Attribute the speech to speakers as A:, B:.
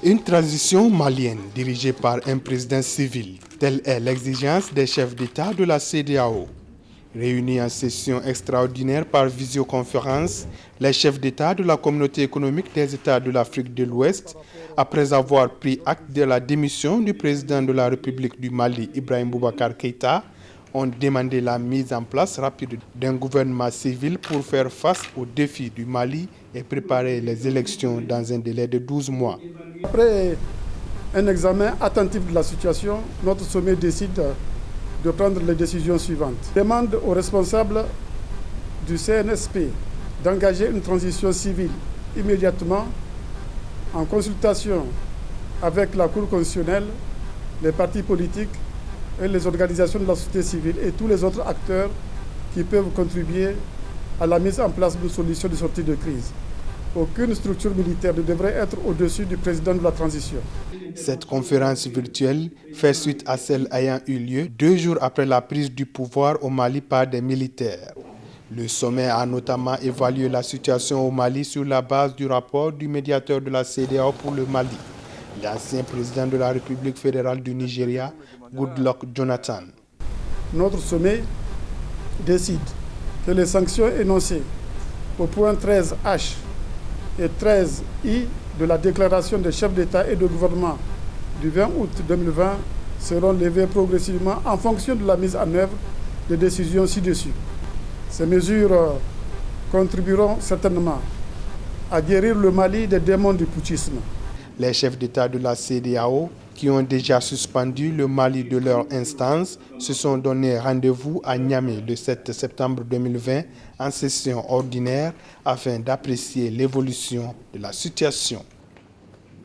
A: Une transition malienne dirigée par un président civil, telle est l'exigence des chefs d'État de la CEDEAO. Réunis en session extraordinaire par visioconférence, les chefs d'État de la communauté économique des États de l'Afrique de l'Ouest, après avoir pris acte de la démission du président de la République du Mali, Ibrahim Boubacar Keïta, ont demandé la mise en place rapide d'un gouvernement civil pour faire face aux défis du Mali et préparer les élections dans un délai de 12 mois.
B: Après un examen attentif de la situation, notre sommet décide de prendre les décisions suivantes. Demande aux responsables du CNSP d'engager une transition civile immédiatement en consultation avec la Cour constitutionnelle, les partis politiques et les organisations de la société civile et tous les autres acteurs qui peuvent contribuer à la mise en place de solutions de sortie de crise. Aucune structure militaire ne devrait être au-dessus du président de la transition.
A: Cette conférence virtuelle fait suite à celle ayant eu lieu 2 jours après la prise du pouvoir au Mali par des militaires. Le sommet a notamment évalué la situation au Mali sur la base du rapport du médiateur de la CEDEAO pour le Mali, l'ancien président de la République fédérale du Nigeria, Goodluck Jonathan.
B: Notre sommet décide que les sanctions énoncées au point 13H et 13I de la déclaration des chefs d'État et de gouvernement du 20 août 2020 seront levées progressivement en fonction de la mise en œuvre des décisions ci-dessus. Ces mesures contribueront certainement à guérir le Mali des démons du putschisme.
A: Les chefs d'État de la CEDEAO, qui ont déjà suspendu le Mali de leur instance, se sont donné rendez-vous à Niamey le 7 septembre 2020 en session ordinaire afin d'apprécier l'évolution de la situation.